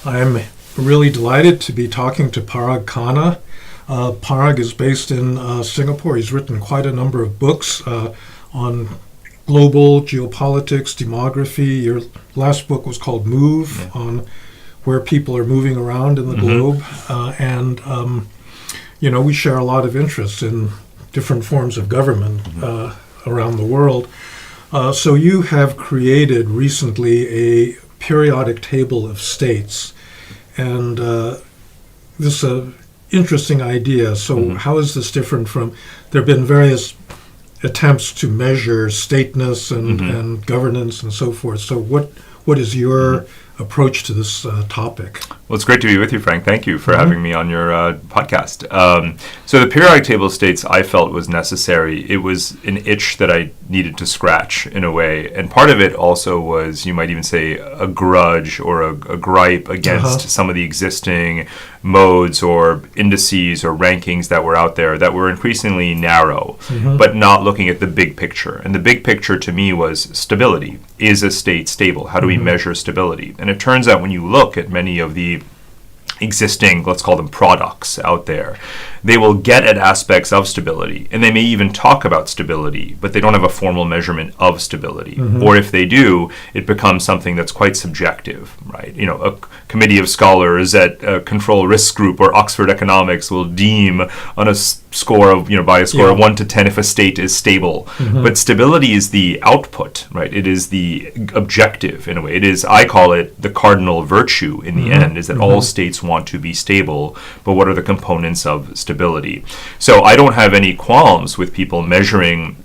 I'm really delighted to be talking to Parag Khanna. Parag is based in Singapore. He's written quite a number of books on global geopolitics, demography. Your last book was called Move, on where people are moving around in the globe. We share a lot of interest in different forms of government around the world. So you have created recently a periodic table of states. And this is an interesting idea. So how is this different from, there have been various attempts to measure stateness and governance and so forth. So what is your approach to this topic? Well, it's great to be with you, Frank. Thank you for having me on your podcast. So the periodic table of states I felt was necessary. It was an itch that I needed to scratch in a way. And part of it also was, you might even say, a grudge or a gripe against some of the existing modes or indices or rankings that were out there that were increasingly narrow, but not looking at the big picture. And the big picture to me was stability. Is a state stable? How do we measure stability? And it turns out when you look at many of the existing, let's call them products out there, they will get at aspects of stability, and they may even talk about stability, but they don't have a formal measurement of stability. Or if they do, it becomes something that's quite subjective, right? A committee of scholars at a control risk group or Oxford Economics will deem on a score of, by a score of 1 to 10 if a state is stable. But stability is the output, right? It is the objective in a way. It is, I call it, the cardinal virtue in the end, is that all states want to be stable, but what are the components of stability? So I don't have any qualms with people measuring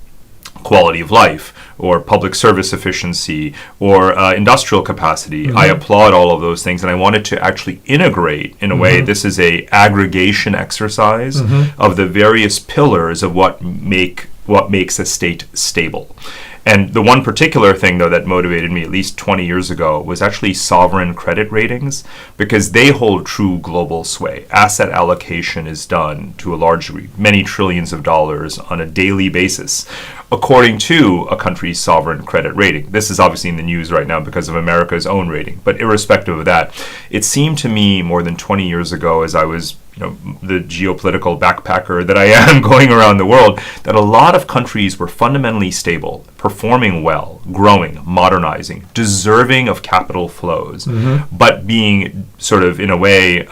quality of life or public service efficiency or industrial capacity. I applaud all of those things, and I wanted to actually integrate in a way. This is a aggregation exercise of the various pillars of what makes a state stable. And the one particular thing, though, that motivated me at least 20 years ago was actually sovereign credit ratings, because they hold true global sway. Asset allocation is done to a large degree, many trillions of dollars on a daily basis, according to a country's sovereign credit rating. This is obviously in the news right now because of America's own rating. But irrespective of that, it seemed to me more than 20 years ago, as I was the geopolitical backpacker that I am going around the world, that a lot of countries were fundamentally stable, performing well, growing, modernizing, deserving of capital flows, but being sort of, in a way,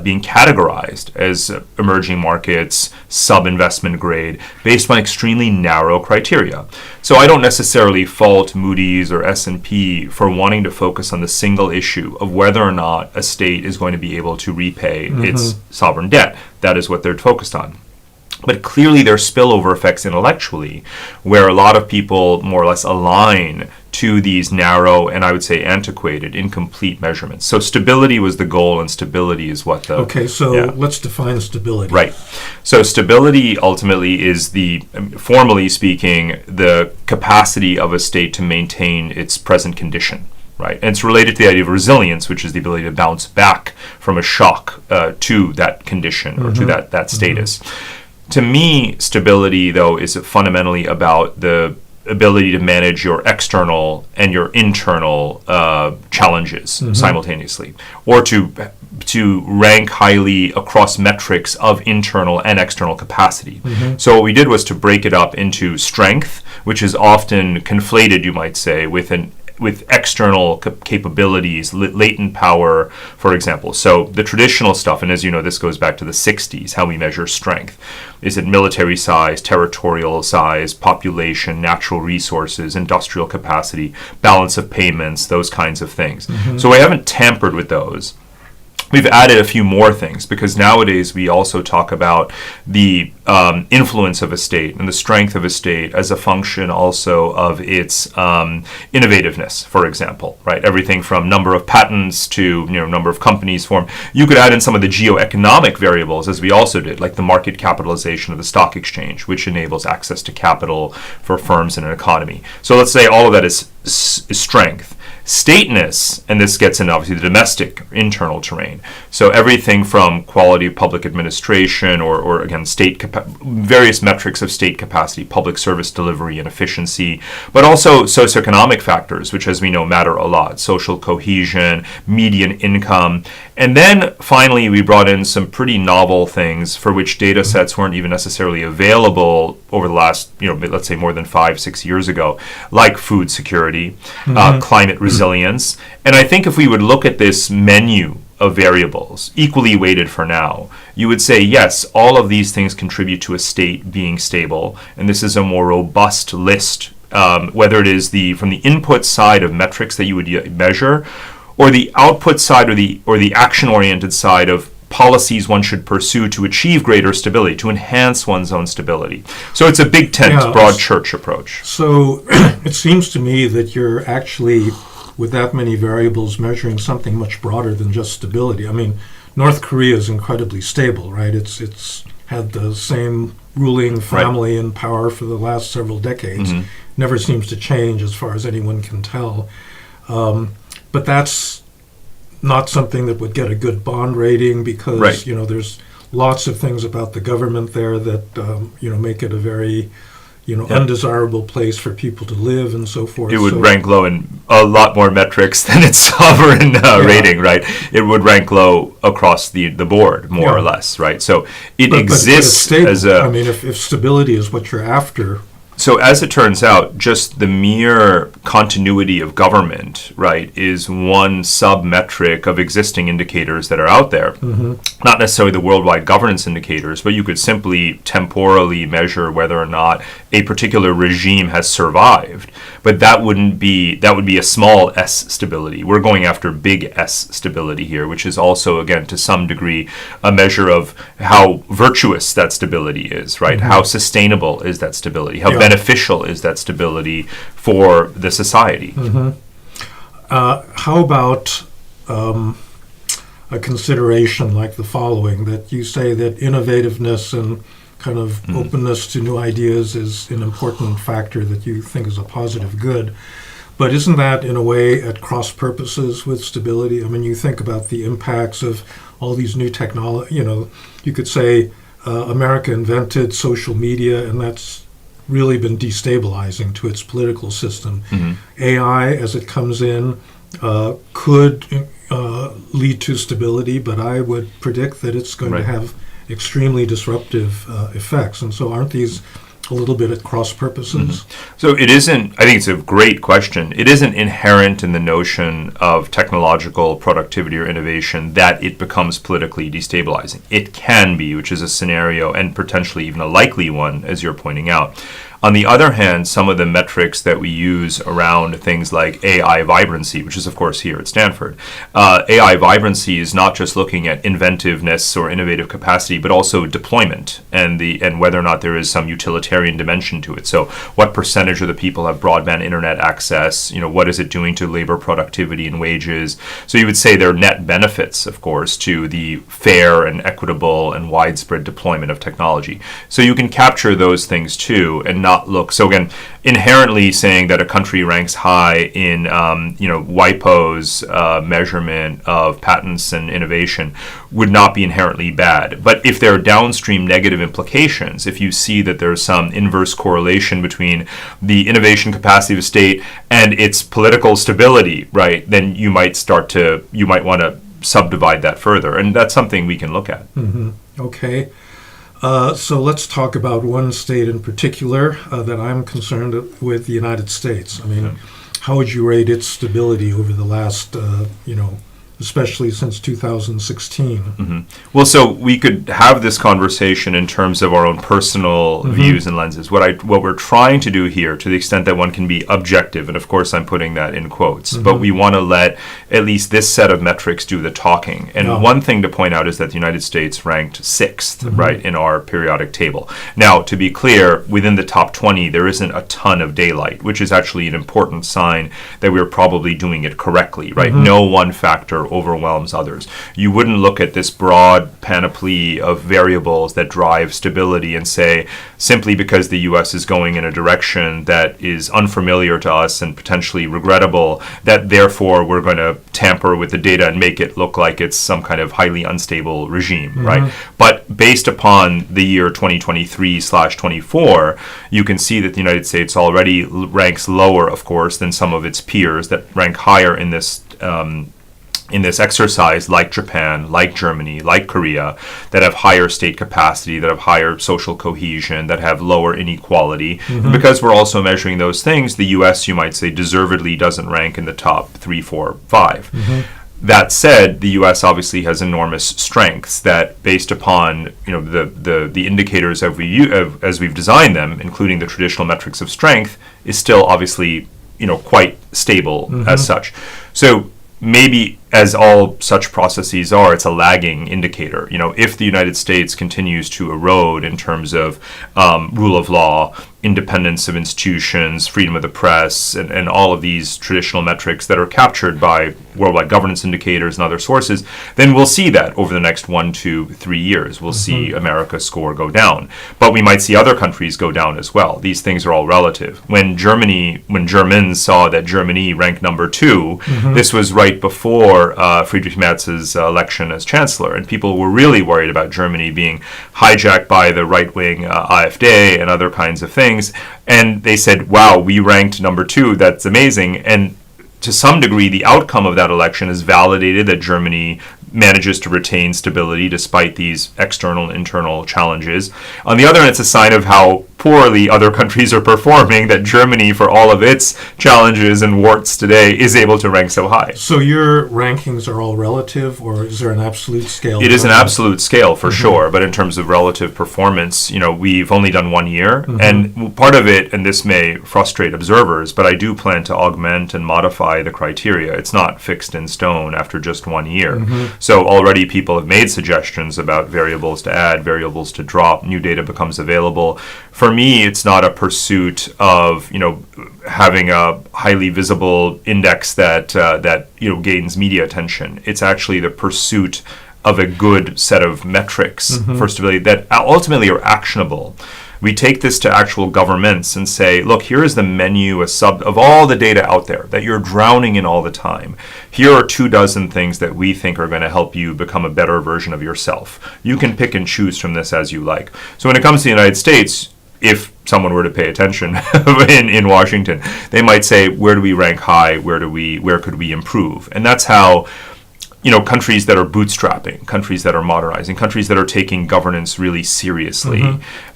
being categorized as emerging markets, sub-investment grade, based on extremely narrow criteria. So I don't necessarily fault Moody's or S&P for wanting to focus on the single issue of whether or not a state is going to be able to repay its sovereign debt. That is what they're focused on. But clearly there are spillover effects intellectually, where a lot of people more or less align to these narrow and I would say antiquated, incomplete measurements. So stability was the goal, and stability is what the... Okay, so let's define stability. Right. So stability ultimately is formally speaking, the capacity of a state to maintain its present condition. Right, and it's related to the idea of resilience, which is the ability to bounce back from a shock to that condition or to that status. To me, stability, though, is fundamentally about the ability to manage your external and your internal challenges simultaneously, or to rank highly across metrics of internal and external capacity. So what we did was to break it up into strength, which is often conflated, you might say, with external capabilities, latent power, for example. So the traditional stuff, and as you know, this goes back to the 60s, how we measure strength. Is it military size, territorial size, population, natural resources, industrial capacity, balance of payments, those kinds of things. So we haven't tampered with those. We've added a few more things, because nowadays we also talk about the influence of a state and the strength of a state as a function also of its innovativeness, for example, right? Everything from number of patents to number of companies formed. You could add in some of the geoeconomic variables, as we also did, like the market capitalization of the stock exchange, which enables access to capital for firms in an economy. So let's say all of that is strength. Stateness, and this gets into obviously the domestic, internal terrain. So everything from quality of public administration or again, various metrics of state capacity, public service delivery and efficiency, but also socioeconomic factors, which as we know matter a lot, social cohesion, median income. And then finally, we brought in some pretty novel things for which data sets weren't even necessarily available over the last, let's say more than 5-6 years ago, like food security, climate resilience. And I think if we would look at this menu of variables, equally weighted for now, you would say, yes, all of these things contribute to a state being stable, and this is a more robust list, whether it is from the input side of metrics that you would measure, or the output side or the action-oriented side of policies one should pursue to achieve greater stability, to enhance one's own stability. So it's a big tent, broad church approach. So it seems to me that you're actually, with that many variables, measuring something much broader than just stability. I mean, North Korea is incredibly stable, right? It's had the same ruling family in power for the last several decades. Never seems to change as far as anyone can tell. But that's not something that would get a good bond rating because, there's lots of things about the government there that, make it a very, undesirable place for people to live and so forth. It would rank low in a lot more metrics than its sovereign rating, right? It would rank low across the board, more or less, right? So it exists as a... I mean, if stability is what you're after... So as it turns out, just the mere continuity of government, right, is one sub-metric of existing indicators that are out there. Not necessarily the worldwide governance indicators, but you could simply temporally measure whether or not a particular regime has survived. But that would be a small s stability. We're going after big S stability here, which is also, again, to some degree, a measure of how virtuous that stability is, right? How sustainable is that stability? How beneficial is that stability for the society? How about a consideration like the following, that you say that innovativeness and kind of openness to new ideas is an important factor that you think is a positive good. But isn't that, in a way, at cross purposes with stability? I mean, you think about the impacts of all these new technology. You could say America invented social media, and that's really been destabilizing to its political system. AI, as it comes in, could lead to stability, but I would predict that it's going to have extremely disruptive effects. And so aren't these a little bit at cross purposes? So it isn't, I think it's a great question. It isn't inherent in the notion of technological productivity or innovation that it becomes politically destabilizing. It can be, which is a scenario and potentially even a likely one, as you're pointing out. On the other hand, some of the metrics that we use around things like AI vibrancy, which is of course here at Stanford, AI vibrancy is not just looking at inventiveness or innovative capacity, but also deployment and whether or not there is some utilitarian dimension to it. So what percentage of the people have broadband internet access? What is it doing to labor productivity and wages? So you would say there are net benefits, of course, to the fair and equitable and widespread deployment of technology. So you can capture those things too and not look. So again, inherently saying that a country ranks high in WIPO's measurement of patents and innovation would not be inherently bad. But if there are downstream negative implications, if you see that there's some inverse correlation between the innovation capacity of a state and its political stability, right, then you might want to subdivide that further, and that's something we can look at. Okay. So let's talk about one state in particular that I'm concerned with, the United States. I mean, how would you rate its stability over the last, especially since 2016? Well, so we could have this conversation in terms of our own personal views and lenses. What we're trying to do here, to the extent that one can be objective, and of course I'm putting that in quotes, but we want to let at least this set of metrics do the talking. And one thing to point out is that the United States ranked 6th, right, in our periodic table. Now, to be clear, within the top 20, there isn't a ton of daylight, which is actually an important sign that we're probably doing it correctly, right? No one factor factor overwhelms others. You wouldn't look at this broad panoply of variables that drive stability and say, simply because the U.S. is going in a direction that is unfamiliar to us and potentially regrettable, that therefore we're going to tamper with the data and make it look like it's some kind of highly unstable regime, right? But based upon the year 2023/24, you can see that the United States already ranks lower, of course, than some of its peers that rank higher in this exercise, like Japan, like Germany, like Korea, that have higher state capacity, that have higher social cohesion, that have lower inequality. And because we're also measuring those things, the U.S., you might say, deservedly doesn't rank in the top 3, 4, 5. That said, the U.S. obviously has enormous strengths that, based upon the indicators as we've designed them, including the traditional metrics of strength, is still obviously quite stable as such. So maybe, as all such processes are, it's a lagging indicator. If the United States continues to erode in terms of rule of law, independence of institutions, freedom of the press, and all of these traditional metrics that are captured by worldwide governance indicators and other sources, then we'll see that over the next 1, 2, 3 years. We'll see America's score go down. But we might see other countries go down as well. These things are all relative. When Germans saw that Germany ranked number 2, this was right before Friedrich Merz's election as chancellor, and people were really worried about Germany being hijacked by the right-wing AfD and other kinds of things. And they said, wow, we ranked number 2, that's amazing. And to some degree, the outcome of that election has validated that Germany manages to retain stability despite these external and internal challenges. On the other hand, it's a sign of how poorly other countries are performing, that Germany, for all of its challenges and warts today, is able to rank so high. So your rankings are all relative, or is there an absolute scale? It is an absolute scale for sure, but in terms of relative performance, we've only done 1 year, and part of it, and this may frustrate observers, but I do plan to augment and modify the criteria. It's not fixed in stone after just 1 year. So already people have made suggestions about variables to add, variables to drop, new data becomes available. For me, it's not a pursuit of, having a highly visible index that gains media attention. It's actually the pursuit of a good set of metrics for stability that ultimately are actionable. We take this to actual governments and say, look, here is the menu, of all the data out there that you're drowning in all the time. Here are 24 things that we think are going to help you become a better version of yourself. You can pick and choose from this as you like. So when it comes to the United States, if someone were to pay attention in Washington, they might say, where do we rank high? Where could we improve? And that's how countries that are bootstrapping, countries that are modernizing, countries that are taking governance really seriously,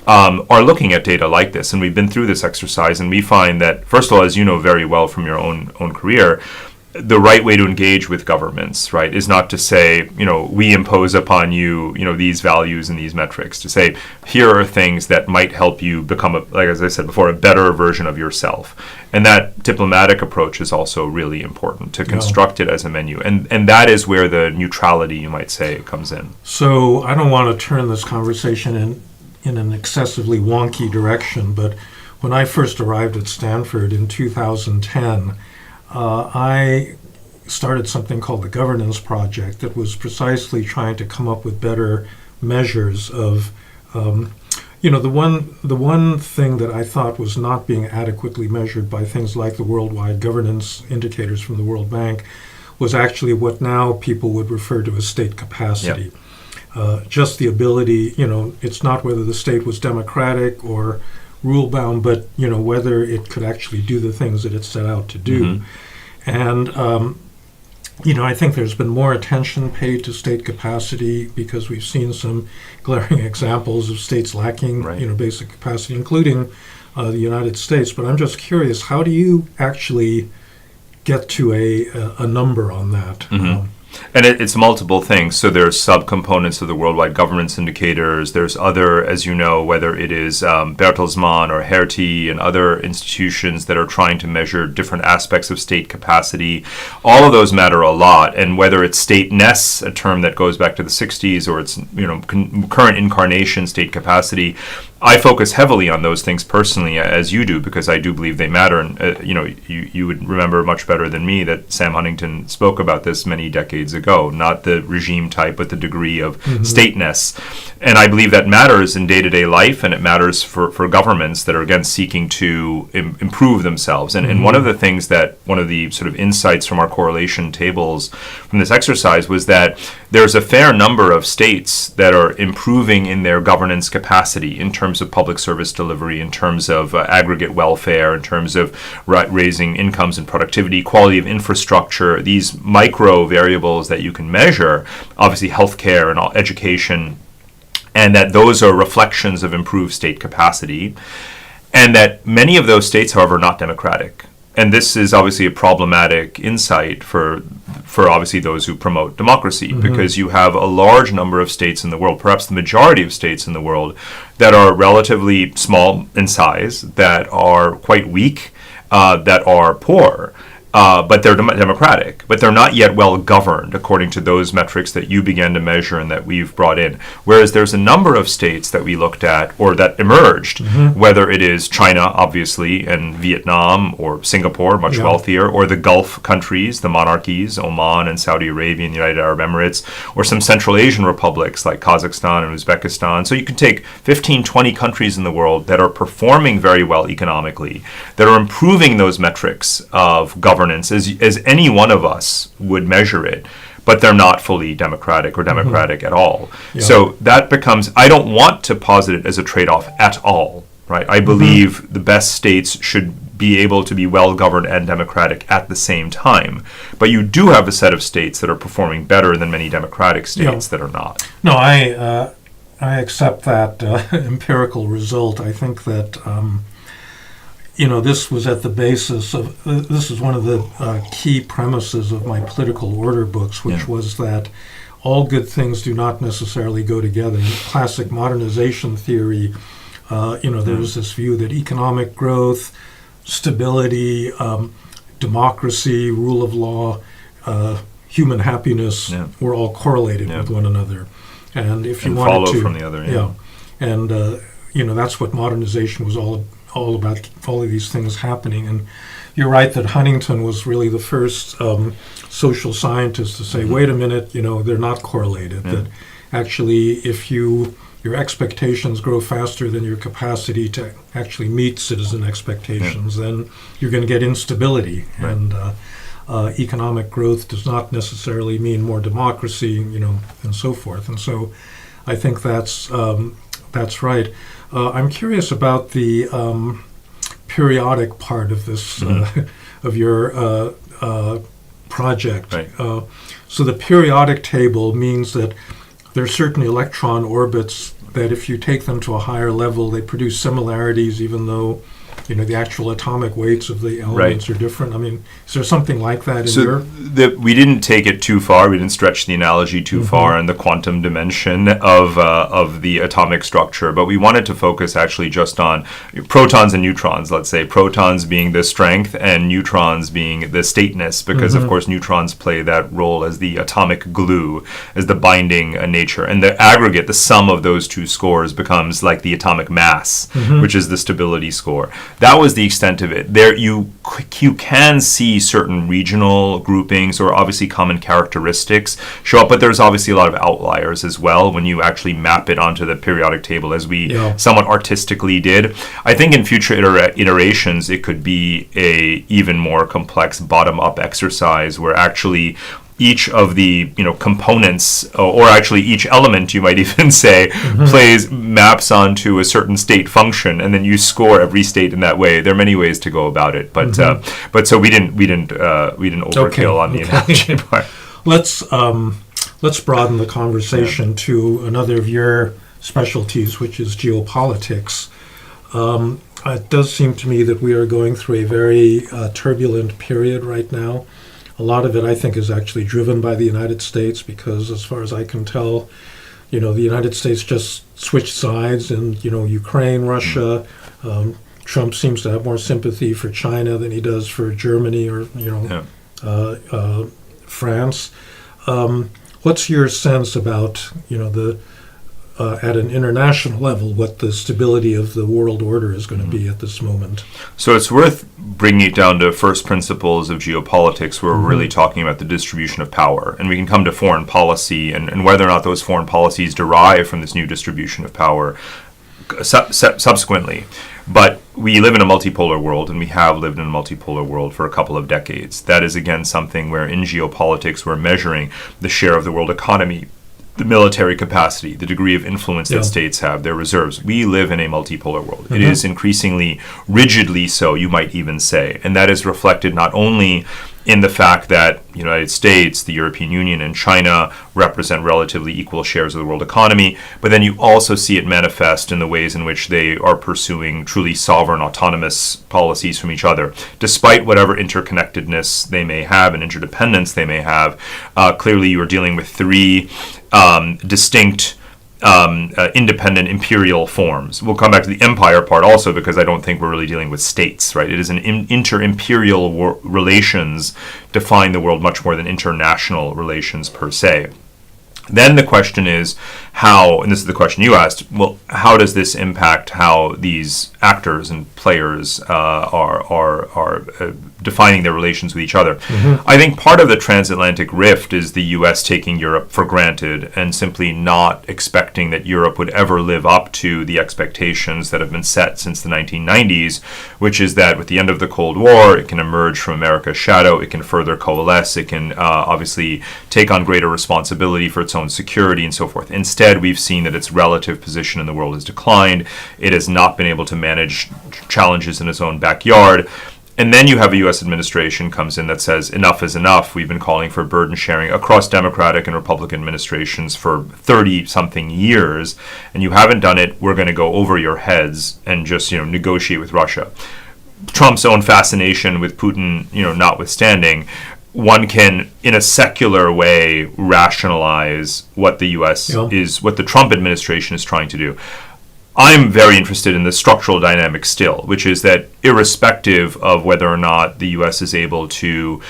are looking at data like this. And we've been through this exercise, and we find that, first of all, as you know very well from your own career, the right way to engage with governments, right, is not to say, we impose upon you, these values and these metrics. To say, here are things that might help you become, as I said before, a better version of yourself. And that diplomatic approach is also really important, to construct it as a menu. And that is where the neutrality, you might say, comes in. So I don't want to turn this conversation in an excessively wonky direction, but when I first arrived at Stanford in 2010, I started something called the Governance Project that was precisely trying to come up with better measures of, the one thing that I thought was not being adequately measured by things like the worldwide governance indicators from the World Bank was actually what now people would refer to as state capacity. Just the ability, it's not whether the state was democratic or rule-bound, but whether it could actually do the things that it set out to do. And I think there's been more attention paid to state capacity because we've seen some glaring examples of states lacking basic capacity, including the United States. But I'm just curious, how do you actually get to a number on that? And it's multiple things. So there's subcomponents of the worldwide governance indicators. There's other, as you know, whether it is Bertelsmann or Hertie and other institutions that are trying to measure different aspects of state capacity. All of those matter a lot. And whether it's stateness, a term that goes back to the 60s, or it's current incarnation state capacity, I focus heavily on those things personally, as you do, because I do believe they matter. And you would remember much better than me that Sam Huntington spoke about this many decades decades ago, not the regime type, but the degree of stateness. And I believe that matters in day-to-day life, and it matters for governments that are, again, seeking to improve themselves. And one of the things that, one of the sort of insights from our correlation tables from this exercise was that there's a fair number of states that are improving in their governance capacity in terms of public service delivery, in terms of aggregate welfare, in terms of raising incomes and productivity, quality of infrastructure, these micro variables that you can measure, obviously healthcare and education, and that those are reflections of improved state capacity, and that many of those states, however, are not democratic. And this is obviously a problematic insight for obviously those who promote democracy, because you have a large number of states in the world, perhaps the majority of states in the world, that are relatively small in size, that are quite weak, that are poor. But they're democratic, but they're not yet well governed according to those metrics that you began to measure and that we've brought in. Whereas there's a number of states that we looked at or that emerged, whether it is China, obviously, and Vietnam, or Singapore, much wealthier, or the Gulf countries, the monarchies, Oman and Saudi Arabia and the United Arab Emirates, or some Central Asian republics like Kazakhstan and Uzbekistan. So you can take 15, 20 countries in the world that are performing very well economically, that are improving those metrics of governance as any one of us would measure it, but they're not fully democratic or democratic at all. So that becomes, I don't want to posit it as a trade-off at all, right? I believe the best states should be able to be well-governed and democratic at the same time. But you do have a set of states that are performing better than many democratic states that are not. No, I accept that empirical result. I think that this was at the basis of, this is one of the key premises of my political order books, which was that all good things do not necessarily go together. In classic modernization theory, there was this view that economic growth, stability, democracy, rule of law, human happiness were all correlated with one another. And if you wanted follow to from the other, and that's what modernization was all about, all of these things happening. And you're right that Huntington was really the first social scientist to say, wait a minute, they're not correlated. That actually, if your expectations grow faster than your capacity to actually meet citizen expectations, then you're going to get instability. And economic growth does not necessarily mean more democracy, and so forth. And so I think that's right. I'm curious about the periodic part of this, of your project. Right. So the periodic table means that there are certain electron orbits that if you take them to a higher level, they produce similarities, even though the actual atomic weights of the elements are different. I mean, is there something like that in your? We didn't take it too far. We didn't stretch the analogy too far in the quantum dimension of the atomic structure, but we wanted to focus actually just on protons and neutrons. Let's say protons being the strength and neutrons being the stateness, because of course neutrons play that role as the atomic glue, as the binding nature, and the aggregate, the sum of those two scores becomes like the atomic mass, which is the stability score. That was the extent of it. There, you can see certain regional groupings or obviously common characteristics show up, but there's obviously a lot of outliers as well when you actually map it onto the periodic table, as we somewhat artistically did. I think in future iterations, it could be a even more complex bottom-up exercise where actually each of the components, or actually each element, you might even say, maps onto a certain state function, and then you score every state in that way. There are many ways to go about it, but so we didn't overkill on the analogy part. Let's broaden the conversation to another of your specialties, which is geopolitics. It does seem to me that we are going through a very turbulent period right now. A lot of it, I think, is actually driven by the United States because, as far as I can tell, the United States just switched sides in, Ukraine, Russia. Trump seems to have more sympathy for China than he does for Germany or, France. What's your sense about, the at an international level what the stability of the world order is going to be at this moment. So it's worth bringing it down to first principles of geopolitics, where we're really talking about the distribution of power. And we can come to foreign policy and whether or not those foreign policies derive from this new distribution of power subsequently. But we live in a multipolar world, and we have lived in a multipolar world for a couple of decades. That is, again, something where in geopolitics we're measuring the share of the world economy, the military capacity, the degree of influence that states have, their reserves. We live in a multipolar world. It is increasingly rigidly so, you might even say. And that is reflected not only in the fact that the United States, the European Union, and China represent relatively equal shares of the world economy, but then you also see it manifest in the ways in which they are pursuing truly sovereign, autonomous policies from each other. Despite whatever interconnectedness they may have and interdependence they may have, clearly you are dealing with three distinct independent imperial forms. We'll come back to the empire part also, because I don't think we're really dealing with states, right? It is an inter-imperial relations define the world much more than international relations per se. Then the question is how, and this is the question you asked, well, how does this impact how these actors and players are defining their relations with each other? I think part of the transatlantic rift is the U.S. taking Europe for granted and simply not expecting that Europe would ever live up to the expectations that have been set since the 1990s, which is that with the end of the Cold War, it can emerge from America's shadow, it can further coalesce, it can obviously take on greater responsibility for its own security and so forth. Instead, we've seen that its relative position in the world has declined. It has not been able to manage challenges in its own backyard. And then you have a U.S. administration comes in that says enough is enough. We've been calling for burden sharing across Democratic and Republican administrations for 30-something years, and you haven't done it. We're going to go over your heads and just negotiate with Russia. Trump's own fascination with Putin, notwithstanding, one can, in a secular way, rationalize what the U.S. is, what the Trump administration is trying to do. I'm very interested in the structural dynamic still, which is that irrespective of whether or not the U.S. is able to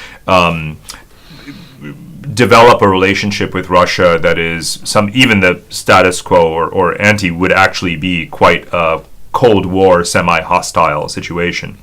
develop a relationship with Russia that is even the status quo or ante would actually be quite a Cold War, semi-hostile situation.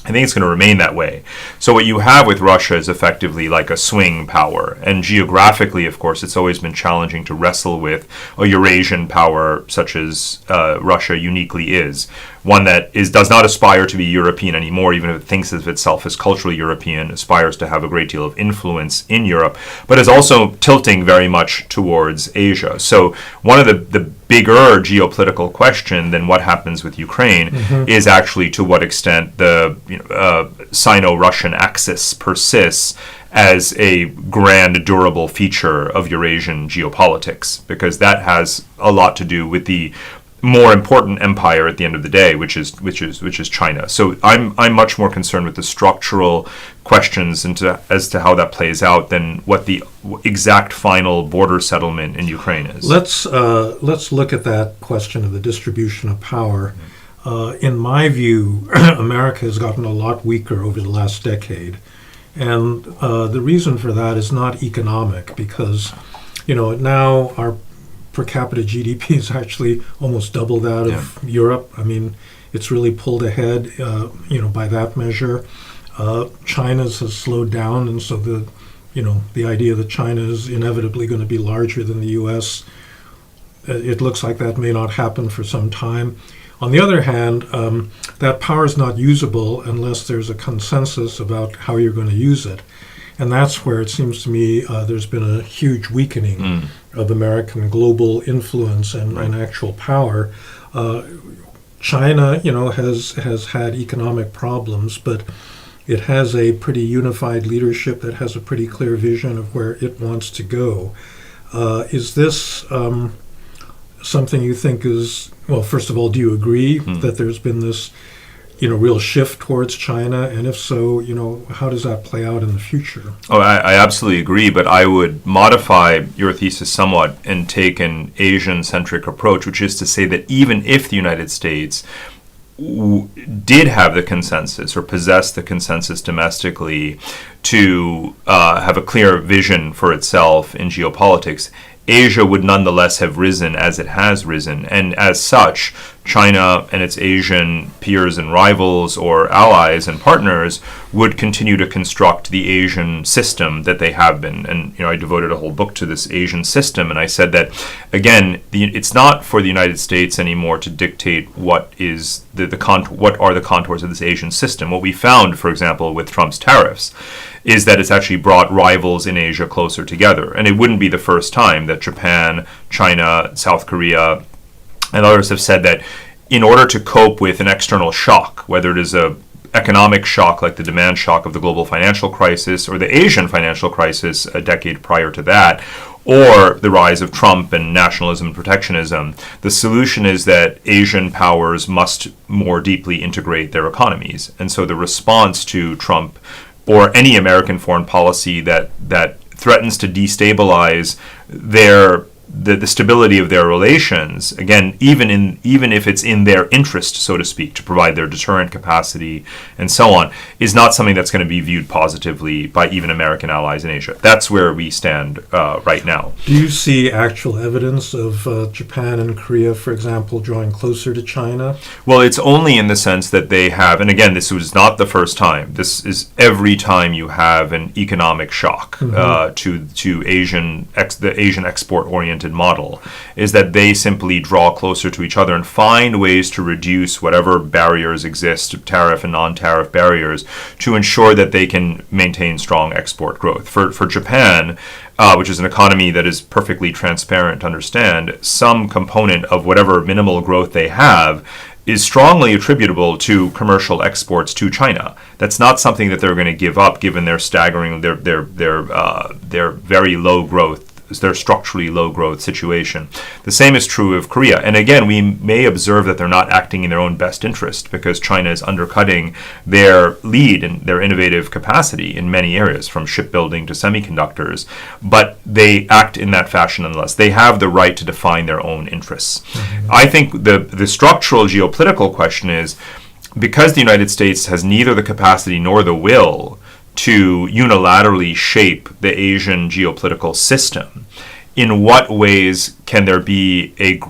I think it's going to remain that way. So what you have with Russia is effectively like a swing power. And geographically, of course, it's always been challenging to wrestle with a Eurasian power such as Russia uniquely is. One that does not aspire to be European anymore, even if it thinks of itself as culturally European, aspires to have a great deal of influence in Europe, but is also tilting very much towards Asia. So one of the bigger geopolitical question than what happens with Ukraine is actually to what extent the Sino-Russian axis persists as a grand, durable feature of Eurasian geopolitics, because that has a lot to do with the more important empire at the end of the day, which is China. So I'm much more concerned with the structural questions as to how that plays out than what the exact final border settlement in Ukraine is. Let's look at that question of the distribution of power. In my view, America has gotten a lot weaker over the last decade, and the reason for that is not economic, because now our per capita GDP is actually almost double that of Europe. I mean, it's really pulled ahead, by that measure. China's has slowed down, and so the idea that China is inevitably going to be larger than the U.S., it looks like that may not happen for some time. On the other hand, that power is not usable unless there's a consensus about how you're going to use it. And that's where it seems to me there's been a huge weakening of American global influence and actual power. China, has had economic problems, but it has a pretty unified leadership that has a pretty clear vision of where it wants to go. Is this something you think is, well, first of all, do you agree that there's been this real shift towards China? And if so, how does that play out in the future? Oh, I absolutely agree, but I would modify your thesis somewhat and take an Asian-centric approach, which is to say that even if the United States did have the consensus or possess the consensus domestically to have a clear vision for itself in geopolitics, Asia would nonetheless have risen as it has risen. And as such, China and its Asian peers and rivals or allies and partners would continue to construct the Asian system that they have been. And I devoted a whole book to this Asian system, and I said that, again, it's not for the United States anymore to dictate what is what are the contours of this Asian system. What we found, for example, with Trump's tariffs, is that it's actually brought rivals in Asia closer together. And it wouldn't be the first time that Japan, China, South Korea, and others have said that in order to cope with an external shock, whether it is a economic shock like the demand shock of the global financial crisis or the Asian financial crisis a decade prior to that, or the rise of Trump and nationalism and protectionism, the solution is that Asian powers must more deeply integrate their economies. And so the response to Trump or any American foreign policy that threatens to destabilize the stability of their relations, again, even if it's in their interest, so to speak, to provide their deterrent capacity and so on, is not something that's going to be viewed positively by even American allies in Asia. That's where we stand right now. Do you see actual evidence of Japan and Korea, for example, drawing closer to China? Well, it's only in the sense that they have, and again, this was not the first time. This is every time you have an economic shock to the Asian export-oriented model, is that they simply draw closer to each other and find ways to reduce whatever barriers exist, tariff and non-tariff barriers, to ensure that they can maintain strong export growth. For Japan, which is an economy that is perfectly transparent to understand, some component of whatever minimal growth they have is strongly attributable to commercial exports to China. That's not something that they're going to give up, given their staggering, their very low growth, their structurally low growth situation. The same is true of Korea. And again, we may observe that they're not acting in their own best interest because China is undercutting their lead and their innovative capacity in many areas, from shipbuilding to semiconductors. But they act in that fashion nonetheless. They have the right to define their own interests. I think the structural geopolitical question is, because the United States has neither the capacity nor the will to unilaterally shape the Asian geopolitical system, in what ways can there be a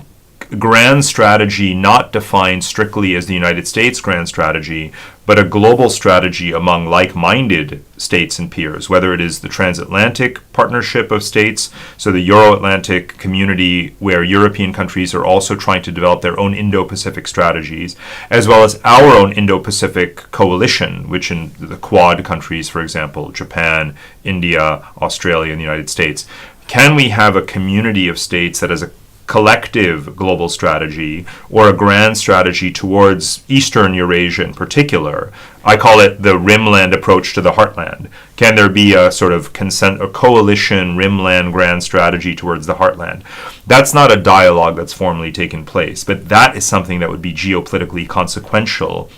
grand strategy not defined strictly as the United States grand strategy, but a global strategy among like-minded states and peers, whether it is the transatlantic partnership of states, so the Euro-Atlantic community where European countries are also trying to develop their own Indo-Pacific strategies, as well as our own Indo-Pacific coalition, which in the Quad countries, for example, Japan, India, Australia, and the United States. Can we have a community of states that has a collective global strategy or a grand strategy towards Eastern Eurasia in particular? I call it the Rimland approach to the heartland. Can there be a sort of consent or coalition Rimland grand strategy towards the heartland? That's not a dialogue that's formally taken place, but that is something that would be geopolitically consequential,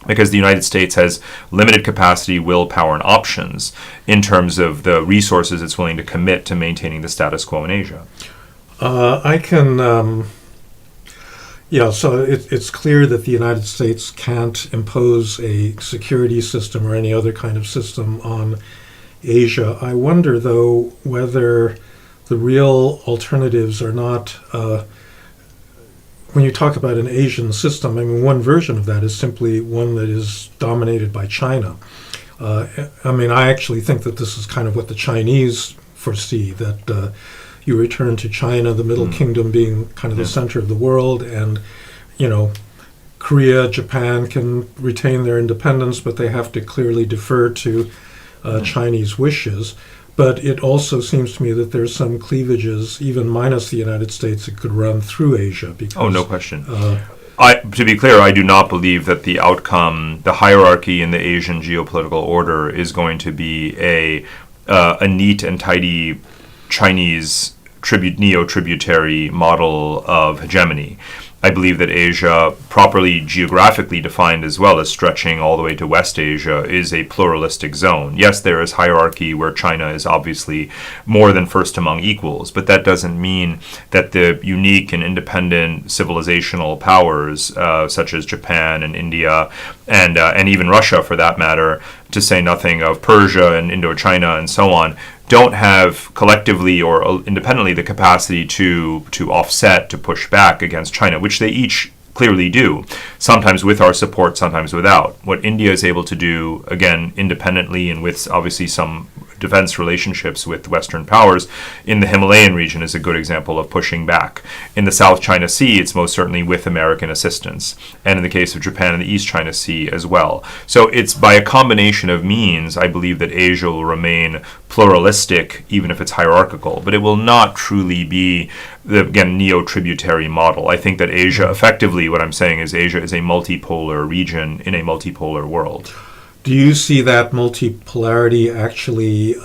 because the United States has limited capacity, willpower, and options in terms of the resources it's willing to commit to maintaining the status quo in Asia. So it's clear that the United States can't impose a security system or any other kind of system on Asia. I wonder, though, whether the real alternatives are not, when you talk about an Asian system, I mean, one version of that is simply one that is dominated by China. I actually think that this is kind of what the Chinese foresee, that you return to China, the Middle Kingdom being kind of the center of the world, and, Korea, Japan can retain their independence, but they have to clearly defer to Chinese wishes. But it also seems to me that there's some cleavages, even minus the United States, that could run through Asia. Because, no question. To be clear, I do not believe that the outcome, the hierarchy in the Asian geopolitical order, is going to be a neat and tidy Chinese neo-tributary model of hegemony. I believe that Asia, properly geographically defined as well as stretching all the way to West Asia, is a pluralistic zone. Yes, there is hierarchy where China is obviously more than first among equals, but that doesn't mean that the unique and independent civilizational powers, such as Japan and India and even Russia for that matter, to say nothing of Persia and Indochina and so on, don't have collectively or independently the capacity to offset, to push back against China, which they each clearly do, sometimes with our support, sometimes without. What India is able to do, again, independently and with obviously some defense relationships with Western powers in the Himalayan region, is a good example of pushing back. In the South China Sea, it's most certainly with American assistance, and in the case of Japan in the East China Sea as well. So it's by a combination of means, I believe, that Asia will remain pluralistic, even if it's hierarchical, but it will not truly be the, again, neo-tributary model. I think that Asia, effectively, what I'm saying is Asia is a multipolar region in a multipolar world. Do you see that multipolarity actually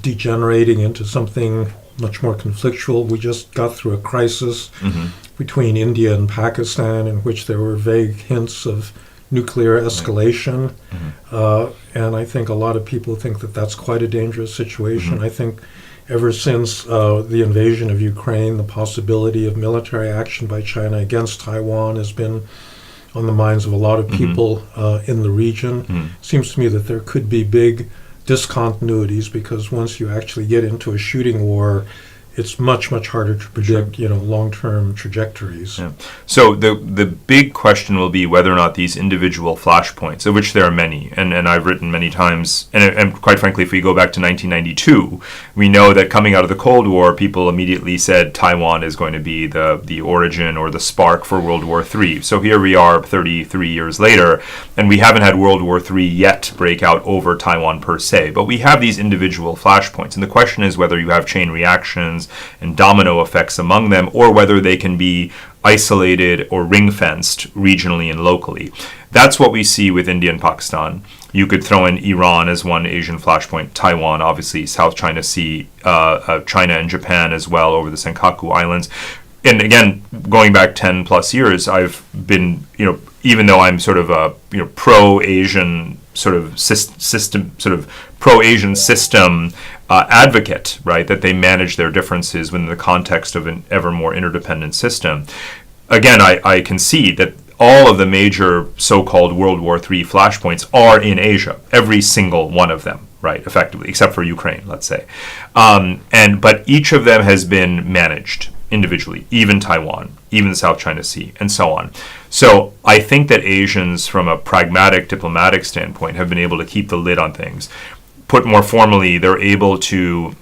degenerating into something much more conflictual? We just got through a crisis between India and Pakistan in which there were vague hints of nuclear escalation. And I think a lot of people think that that's quite a dangerous situation. I think ever since the invasion of Ukraine, the possibility of military action by China against Taiwan has been on the minds of a lot of people in the region. Seems to me that there could be big discontinuities because once you actually get into a shooting war, it's much, much harder to predict, long-term trajectories. Yeah. So the big question will be whether or not these individual flashpoints, of which there are many, and I've written many times, and quite frankly, if we go back to 1992, we know that coming out of the Cold War, people immediately said Taiwan is going to be the origin or the spark for World War III. So here we are 33 years later, and we haven't had World War III yet break out over Taiwan per se, but we have these individual flashpoints, and the question is whether you have chain reactions and domino effects among them, or whether they can be isolated or ring-fenced regionally and locally. That's what we see with India and Pakistan. You could throw in Iran as one Asian flashpoint, Taiwan, obviously, South China Sea, China and Japan as well over the Senkaku Islands. And again, going back 10 plus years, I've been, even though I'm sort of a pro-Asian sort of system, pro-Asian system advocate, right, that they manage their differences within the context of an ever more interdependent system. Again, I concede that all of the major so-called World War III flashpoints are in Asia, every single one of them, right, effectively, except for Ukraine, let's say. But each of them has been managed individually, even Taiwan, even the South China Sea, and so on. So I think that Asians, from a pragmatic diplomatic standpoint, have been able to keep the lid on things. Put more formally, they're able to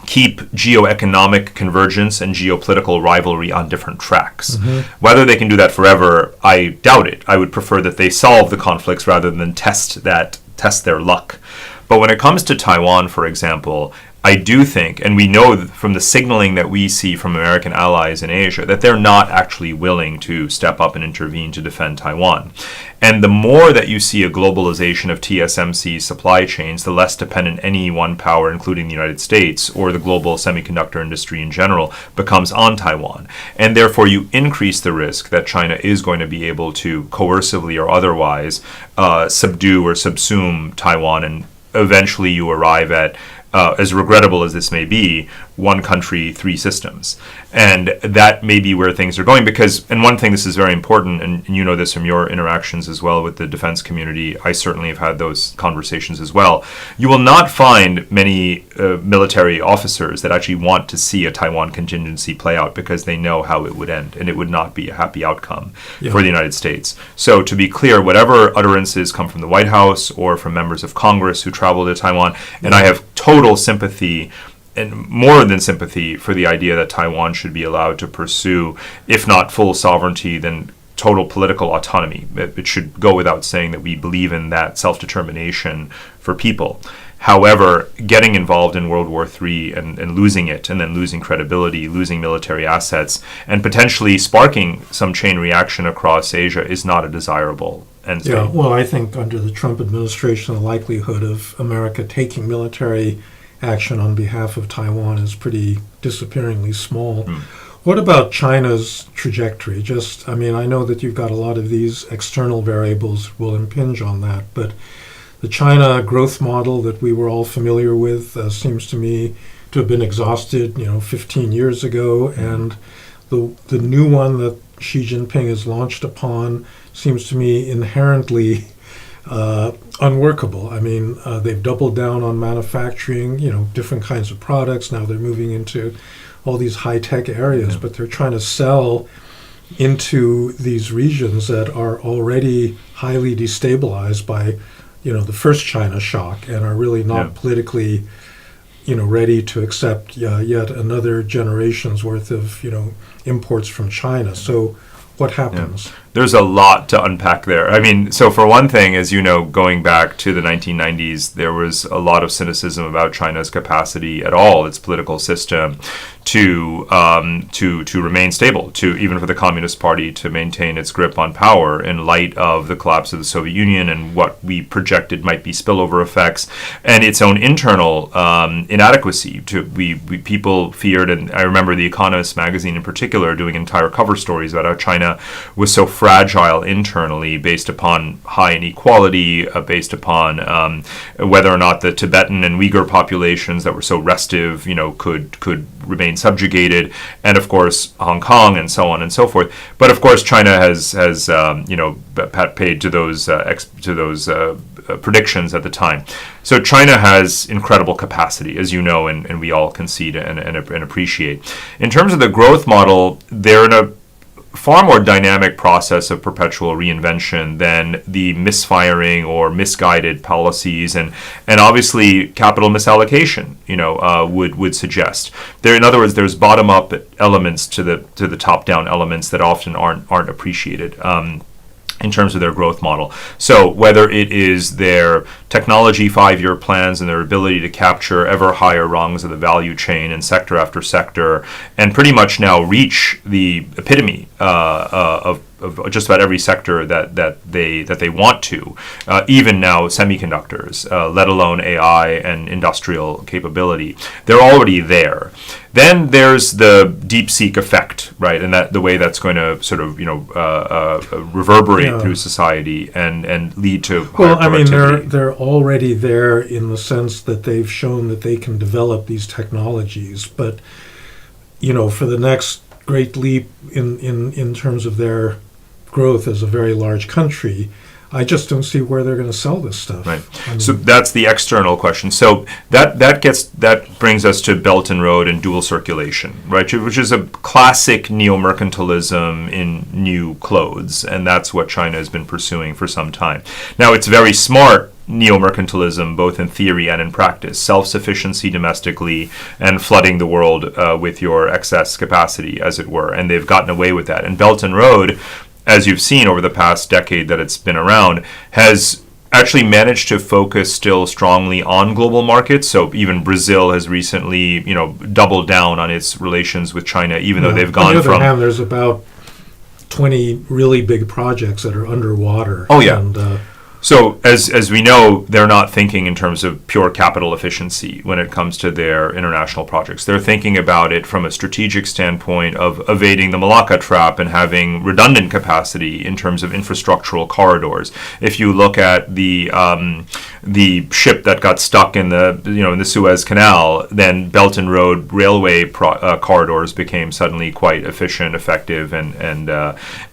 keep geoeconomic convergence and geopolitical rivalry on different tracks. Whether they can do that forever, I doubt it. I would prefer that they solve the conflicts rather than test their luck. But when it comes to Taiwan, for example, I do think, and we know from the signaling that we see from American allies in Asia, that they're not actually willing to step up and intervene to defend Taiwan. And the more that you see a globalization of TSMC supply chains, the less dependent any one power, including the United States, or the global semiconductor industry in general, becomes on Taiwan. And therefore you increase the risk that China is going to be able to coercively or otherwise subdue or subsume Taiwan, and eventually you arrive at, as regrettable as this may be, one country, three systems. And that may be where things are going because, and one thing, this is very important, and you know this from your interactions as well with the defense community, I certainly have had those conversations as well. You will not find many military officers that actually want to see a Taiwan contingency play out because they know how it would end, and it would not be a happy outcome for the United States. So to be clear, whatever utterances come from the White House or from members of Congress who travel to Taiwan, and I have total sympathy, and more than sympathy, for the idea that Taiwan should be allowed to pursue, if not full sovereignty, then total political autonomy. It should go without saying that we believe in that self-determination for people. However, getting involved in World War III and losing it, and then losing credibility, losing military assets, and potentially sparking some chain reaction across Asia is not a desirable end state. Yeah, well, I think under the Trump administration, the likelihood of America taking military action on behalf of Taiwan is pretty disappearingly small. What about China's trajectory? I know that you've got a lot of these external variables will impinge on that, but the China growth model that we were all familiar with seems to me to have been exhausted, 15 years ago, and the new one that Xi Jinping has launched upon seems to me inherently unworkable. I mean, they've doubled down on manufacturing, different kinds of products. Now they're moving into all these high-tech areas, but they're trying to sell into these regions that are already highly destabilized by, the first China shock, and are really not politically, ready to accept yet another generation's worth of, imports from China. So what happens? There's a lot to unpack there. I mean, so for one thing, as you know, going back to the 1990s, there was a lot of cynicism about China's capacity at all, its political system, to remain stable, to even for the Communist Party to maintain its grip on power in light of the collapse of the Soviet Union and what we projected might be spillover effects and its own internal inadequacy. People feared, and I remember The Economist magazine in particular doing entire cover stories about how China was so fragile internally, based upon high inequality, based upon whether or not the Tibetan and Uyghur populations that were so restive, could remain subjugated, and of course Hong Kong and so on and so forth. But of course, China has paid to those predictions at the time. So China has incredible capacity, as you know, and we all concede and appreciate. In terms of the growth model, they're in a far more dynamic process of perpetual reinvention than the misfiring or misguided policies and obviously capital misallocation would suggest. In other words, there's bottom up elements to the top down elements that often aren't appreciated in terms of their growth model. So whether it is their technology 5-year plans and their ability to capture ever higher rungs of the value chain in sector after sector, and pretty much now reach the epitome of just about every sector that they want to, even now semiconductors, let alone AI and industrial capability. They're already there. Then there's the DeepSeek effect, right, and that the way that's going to sort of reverberate through society and lead to higher productivity. I mean, they're already there in the sense that they've shown that they can develop these technologies, but for the next great leap in terms of their growth as a very large country, I just don't see where they're going to sell this stuff. Right. So that's the external question. So that brings us to Belt and Road and dual circulation, right? Which is a classic neo-mercantilism in new clothes, and that's what China has been pursuing for some time. Now, it's very smart neo-mercantilism, both in theory and in practice, self-sufficiency domestically and flooding the world with your excess capacity, as it were, and they've gotten away with that. And Belt and Road, as you've seen over the past decade that it's been around, has actually managed to focus still strongly on global markets. So even Brazil has recently, doubled down on its relations with China, even though they've gone from... On the other hand, there's about 20 really big projects that are underwater. Oh, yeah. And, so as we know, they're not thinking in terms of pure capital efficiency when it comes to their international projects. They're thinking about it from a strategic standpoint of evading the Malacca trap and having redundant capacity in terms of infrastructural corridors. If you look at the ship that got stuck in the Suez Canal, then Belt and Road railway corridors became suddenly quite efficient, effective, and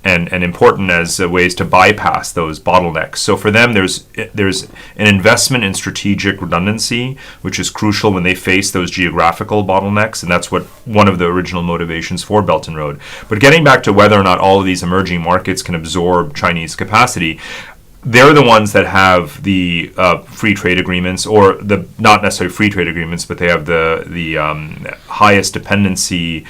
important as ways to bypass those bottlenecks. So for them, there's an investment in strategic redundancy, which is crucial when they face those geographical bottlenecks, and that's what one of the original motivations for Belt and Road. But getting back to whether or not all of these emerging markets can absorb Chinese capacity, they're the ones that have the free trade agreements, or the not necessarily free trade agreements, but they have the highest dependency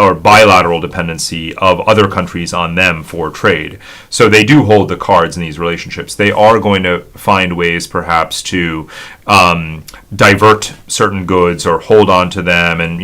or bilateral dependency of other countries on them for trade. So they do hold the cards in these relationships. They are going to find ways perhaps to divert certain goods or hold on to them and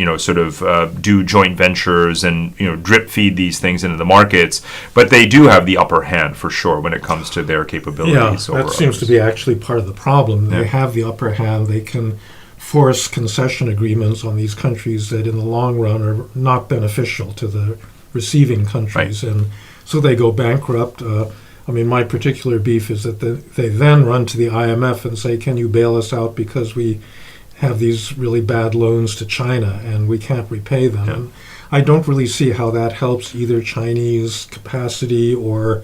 do joint ventures and drip feed these things into the markets. But they do have the upper hand for sure when it comes to their capabilities. Yeah, that seems to be actually part of the problem. They have the upper hand. They can force concession agreements on these countries that in the long run are not beneficial to the receiving countries. Right. And so they go bankrupt. My particular beef is that they then run to the IMF and say, can you bail us out because we have these really bad loans to China and we can't repay them. And I don't really see how that helps either Chinese capacity or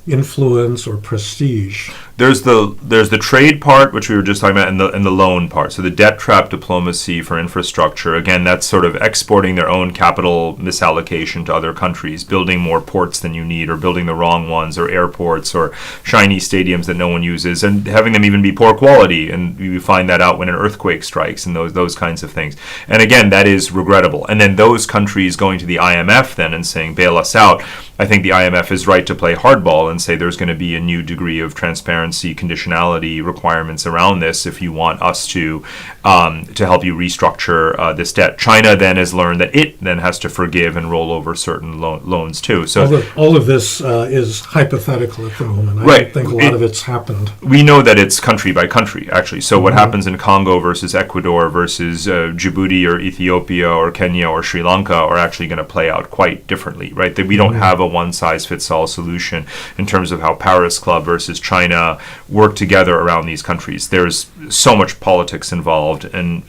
influence or prestige? There's the trade part, which we were just talking about, and the loan part. So the debt trap diplomacy for infrastructure, again, that's sort of exporting their own capital misallocation to other countries, building more ports than you need, or building the wrong ones, or airports, or shiny stadiums that no one uses, and having them even be poor quality. And you find that out when an earthquake strikes, and those kinds of things. And again, that is regrettable. And then those countries going to the IMF then and saying, bail us out. I think the IMF is right to play hardball and say there's going to be a new degree of transparency, conditionality requirements around this if you want us to help you restructure this debt. China then has learned that it then has to forgive and roll over certain loans too. So all of this is hypothetical at the moment. I don't think a lot of it's happened. We know that it's country by country, actually. So what happens in Congo versus Ecuador versus Djibouti or Ethiopia or Kenya or Sri Lanka are actually going to play out quite differently, right? That we don't have a one-size-fits-all solution in terms of how Paris Club versus China work together around these countries. There's so much politics involved and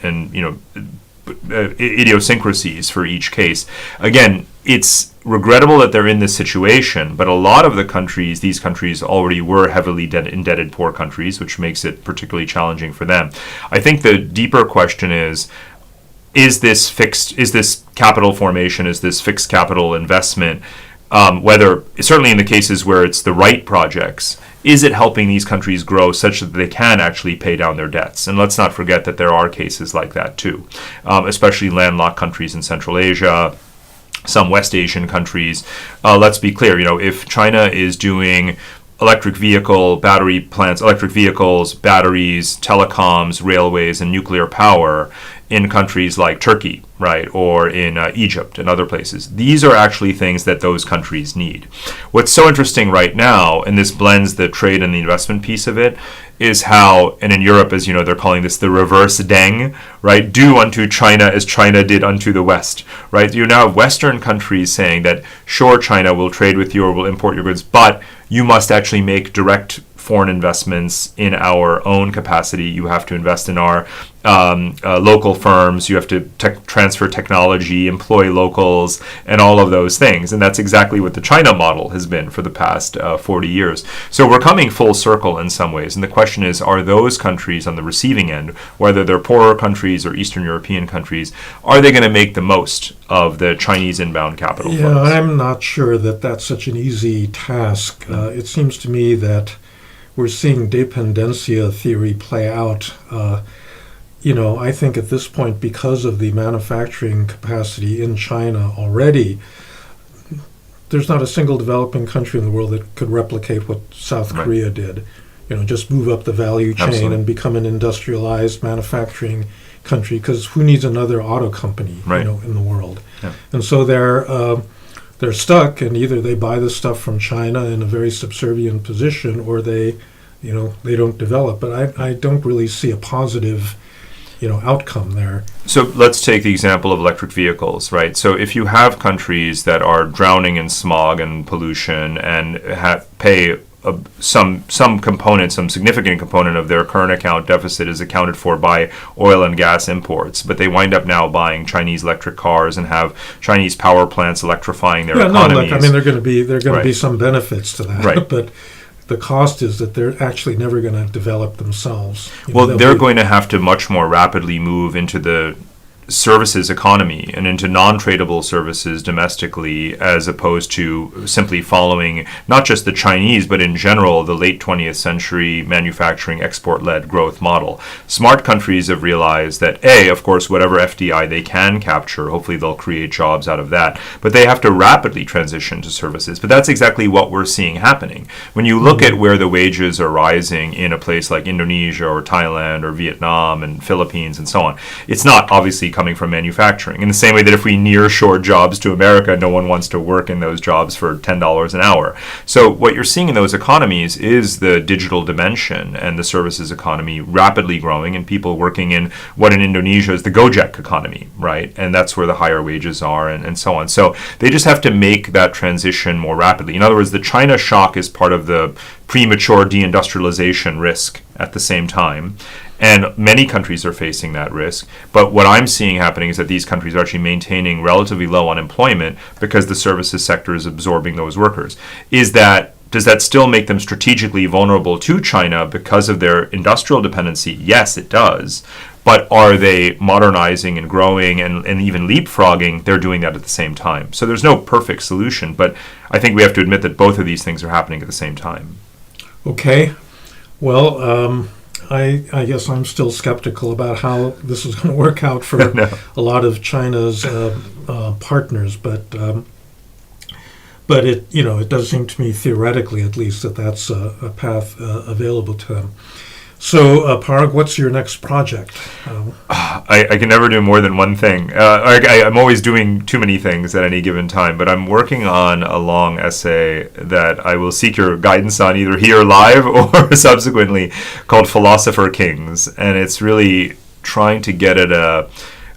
idiosyncrasies for each case. Again, it's regrettable that they're in this situation, but a lot of these countries already were heavily indebted poor countries, which makes it particularly challenging for them. I think the deeper question is this capital formation, is this fixed capital investment, whether, certainly in the cases where it's the right projects, is it helping these countries grow such that they can actually pay down their debts? And let's not forget that there are cases like that too, especially landlocked countries in Central Asia, some West Asian countries. Let's be clear, if China is doing electric vehicles, batteries, telecoms, railways, and nuclear power in countries like Turkey, right, or in Egypt and other places. These are actually things that those countries need. What's so interesting right now, and this blends the trade and the investment piece of it, is how, and in Europe, as you know, they're calling this the reverse Deng, right? Do unto China as China did unto the West, right? You now have Western countries saying that, sure, China will trade with you or will import your goods, but you must actually make direct foreign investments in our own capacity. You have to invest in our local firms. You have to transfer technology, employ locals, and all of those things. And that's exactly what the China model has been for the past 40 years. So we're coming full circle in some ways. And the question is, are those countries on the receiving end, whether they're poorer countries or Eastern European countries, are they going to make the most of the Chinese inbound capital flows? Yeah, I'm not sure that that's such an easy task. It seems to me that we're seeing dependencia theory play out. I think at this point, because of the manufacturing capacity in China already, there's not a single developing country in the world that could replicate what South Korea did. Just move up the value chain Absolutely. and become an industrialized manufacturing country, because who needs another auto company, in the world? Yeah. And so they're stuck, and either they buy the stuff from China in a very subservient position, or they don't develop. But I don't really see a positive, outcome there. So let's take the example of electric vehicles, right? So if you have countries that are drowning in smog and pollution and pay some significant component of their current account deficit is accounted for by oil and gas imports, but they wind up now buying Chinese electric cars and have Chinese power plants electrifying their economies. There are going to be some benefits to that, right. But the cost is that they're actually never going to develop themselves. They're going to have to much more rapidly move into the services economy and into non-tradable services domestically, as opposed to simply following not just the Chinese, but in general the late 20th century manufacturing export-led growth model. Smart countries have realized that, of course, whatever FDI they can capture, hopefully they'll create jobs out of that, but they have to rapidly transition to services. But that's exactly what we're seeing happening. When you look at where the wages are rising in a place like Indonesia or Thailand or Vietnam and Philippines and so on, it's not obviously coming from manufacturing. In the same way that if we nearshore jobs to America, no one wants to work in those jobs for $10 an hour. So what you're seeing in those economies is the digital dimension and the services economy rapidly growing, and people working in what in Indonesia is the Gojek economy, right? And that's where the higher wages are and so on. So they just have to make that transition more rapidly. In other words, the China shock is part of the premature deindustrialization risk at the same time. And many countries are facing that risk. But what I'm seeing happening is that these countries are actually maintaining relatively low unemployment because the services sector is absorbing those workers. Is that Does that still make them strategically vulnerable to China because of their industrial dependency? Yes, it does. But are they modernizing and growing and even leapfrogging? They're doing that at the same time. So there's no perfect solution, but I think we have to admit that both of these things are happening at the same time. Okay. Well, I guess I'm still skeptical about how this is going to work out for No. a lot of China's partners, but it does seem to me, theoretically at least, that that's a path available to them. So, Parag, what's your next project? I can never do more than one thing. I'm always doing too many things at any given time, but I'm working on a long essay that I will seek your guidance on either here live or subsequently, called Philosopher Kings. And it's really trying to get at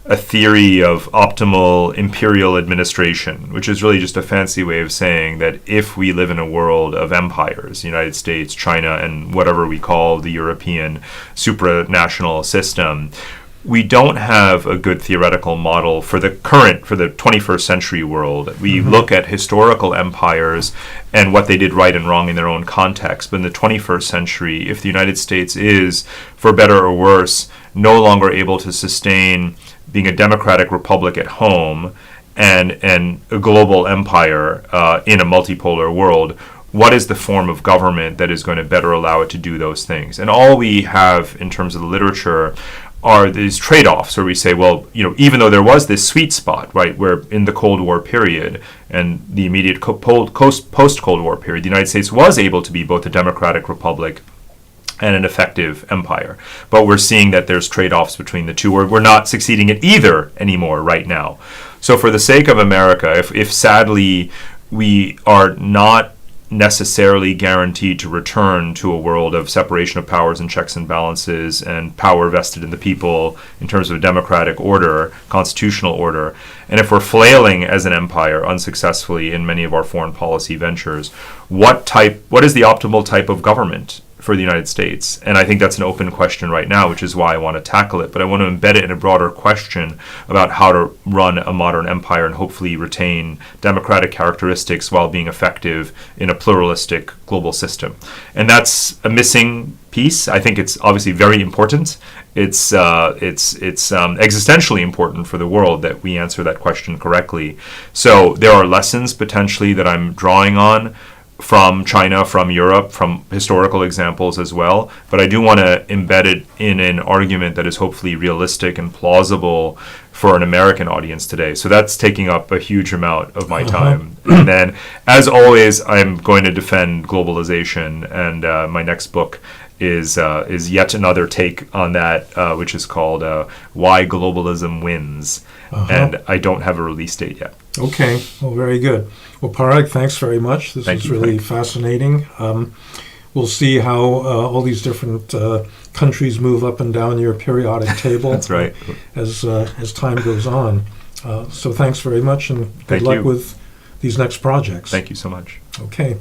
a theory of optimal imperial administration, which is really just a fancy way of saying that if we live in a world of empires, United States, China, and whatever we call the European supranational system, we don't have a good theoretical model for the 21st century world. We look at historical empires and what they did right and wrong in their own context. But in the 21st century, if the United States is, for better or worse, no longer able to sustain being a democratic republic at home and a global empire in a multipolar world, what is the form of government that is going to better allow it to do those things? And all we have in terms of the literature are these trade-offs where we say, well, even though there was this sweet spot, right, where in the Cold War period and the immediate post-Cold War period, the United States was able to be both a democratic republic and an effective empire. But we're seeing that there's trade-offs between the two, where we're not succeeding at either anymore right now. So for the sake of America, if sadly we are not necessarily guaranteed to return to a world of separation of powers and checks and balances and power vested in the people in terms of a democratic order, constitutional order, and if we're flailing as an empire unsuccessfully in many of our foreign policy ventures, what is the optimal type of government for the United States? And I think that's an open question right now, which is why I want to tackle it. But I want to embed it in a broader question about how to run a modern empire and hopefully retain democratic characteristics while being effective in a pluralistic global system. And that's a missing piece. I think it's obviously very important. It's existentially important for the world that we answer that question correctly. So there are lessons potentially that I'm drawing on from China, from Europe, from historical examples as well. But I do want to embed it in an argument that is hopefully realistic and plausible for an American audience today. So that's taking up a huge amount of my time. And then, as always, I'm going to defend globalization. And my next book is yet another take on that, which is called Why Globalism Wins. And I don't have a release date yet. Okay, well, very good. Well, Parag, thanks very much. This is really fascinating. We'll see how all these different countries move up and down your periodic table. That's right. As time goes on. So thanks very much, and good luck with these next projects. Thank you so much. Okay.